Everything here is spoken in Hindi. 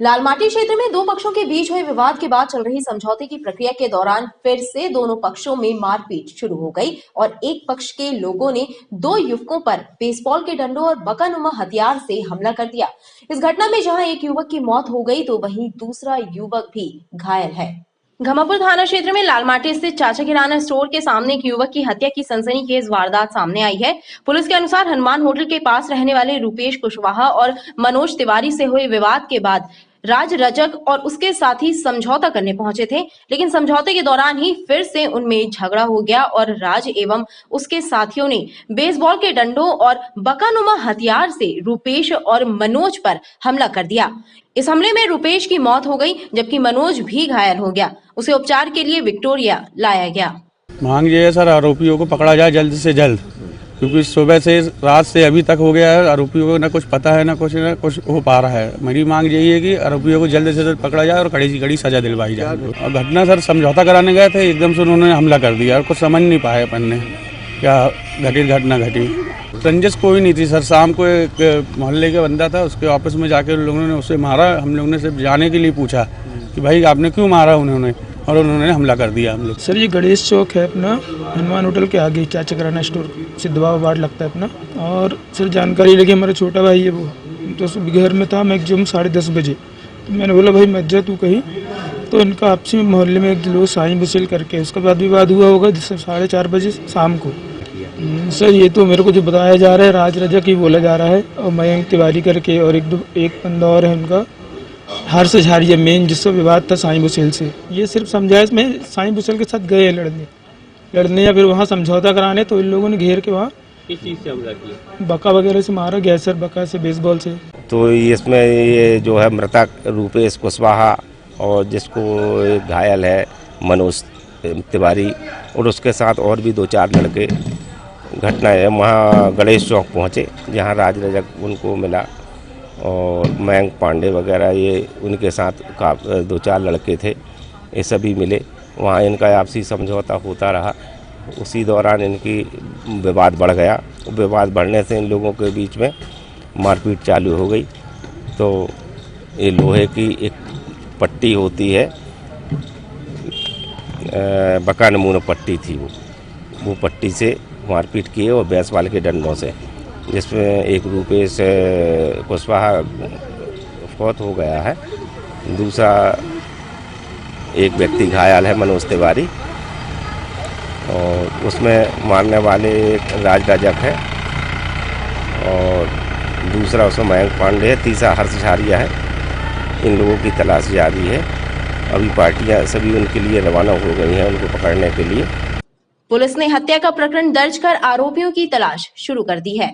लालमाटी क्षेत्र में दो पक्षों के बीच हुए विवाद के बाद चल रही समझौते की प्रक्रिया के दौरान फिर से दोनों पक्षों में मारपीट शुरू हो गई और एक पक्ष के लोगों ने दो युवकों पर बेसबॉल के डंडों और बकानुमा हथियार से हमला कर दिया। इस घटना में जहां एक युवक की मौत हो गई तो वहीं दूसरा युवक भी घायल है। घमापुर थाना क्षेत्र में लालमाटी स्थित चाचा किराना स्टोर के सामने एक युवक की हत्या की सनसनीखेज वारदात सामने आई है। पुलिस के अनुसार हनुमान होटल के पास रहने वाले रूपेश कुशवाहा और मनोज तिवारी से हुए विवाद के बाद राज रजक और उसके साथी समझौता करने पहुंचे थे, लेकिन समझौते के दौरान ही फिर से उनमें झगड़ा हो गया और राज एवं उसके साथियों ने बेसबॉल के डंडों और बकानुमा हथियार से रूपेश और मनोज पर हमला कर दिया। इस हमले में रूपेश की मौत हो गई जबकि मनोज भी घायल हो गया। उसे उपचार के लिए विक्टोरिया लाया गया। मांग ये है सर, आरोपियों को पकड़ा जाए जल्द से जल्द, क्योंकि सुबह से रात से अभी तक हो गया है। आरोपियों को ना कुछ पता है ना कुछ हो पा रहा है। मेरी मांग यही है कि आरोपियों को जल्द से जल्द पकड़ा जाए और कड़ी से कड़ी सजा दिलवाई जाए। और घटना सर, समझौता कराने गए थे, एकदम से उन्होंने हमला कर दिया और कुछ समझ नहीं पाए अपन ने क्या घटना घटी। रंजिश कोई नहीं थी सर। शाम को एक मोहल्ले का बंदा था, उसके ऑफिस में जाकर लोगों ने उसे मारा। हम लोगों ने सिर्फ जाने के लिए पूछा कि भाई आपने क्यों मारा उन्होंने, और उन्होंने हमला कर दिया हम लोग। सर ये गणेश चौक है अपना, हनुमान होटल के आगे चाचा किराना स्टोर सिद्धवा वार्ड लगता है अपना। और सर जानकारी लगी हमारा छोटा भाई है वो, तो घर में था मैक्सिमम 10:30 बजे। तो मैंने बोला भाई मत जा तू कहीं, तो इनका आपसी में मोहल्ले में एक लोग साई बुसेल करके उसका बाद विवाद हुआ होगा 4:30 बजे शाम को। सर ये तो मेरे को जो बताया जा रहा है राज रजक ही बोला जा रहा है, और मयंक तिवारी करके और एक बंदा और है उनका हर्ष झारिया मेन, जिससे विवाद था साई बुसेल से। ये सिर्फ समझाइश में साई बुसेल के साथ गए लड़ने या फिर वहाँ समझौता कराने, तो इन लोगों ने घेर के वहाँ किस चीज से हमला किया? बका वगैरह से मारा गया सर, बका से बेसबॉल से। तो इसमें ये जो है मृतक रूपेश कुशवाहा और जिसको घायल है मनोज तिवारी, और उसके साथ और भी 2-4 लड़के घटना है वहाँ गणेश चौक पहुँचे, जहाँ राज रजक उनको मिला और मयंक पांडे वगैरह ये उनके साथ 2-4 लड़के थे, ये सभी मिले। वहाँ इनका आपसी समझौता होता रहा। उसी दौरान इनकी विवाद बढ़ गया। विवाद बढ़ने से इन लोगों के बीच में मारपीट चालू हो गई। तो ये लोहे की एक पट्टी होती है, बका नमूना पट्टी थी, वो पट्टी से मारपीट किए और बेसबॉल के डंडों से, जिसमें एक रूपेश कुशवाहा फौत हो गया है, दूसरा एक व्यक्ति घायल है मनोज तिवारी, और उसमें मारने वाले एक राज रजक है और दूसरा उसमें मयंक पांडे है, तीसरा हर्ष झारिया है। इन लोगों की तलाश जारी है। अभी पार्टियां सभी उनके लिए रवाना हो गई हैं उनको पकड़ने के लिए। पुलिस ने हत्या का प्रकरण दर्ज कर आरोपियों की तलाश शुरू कर दी है।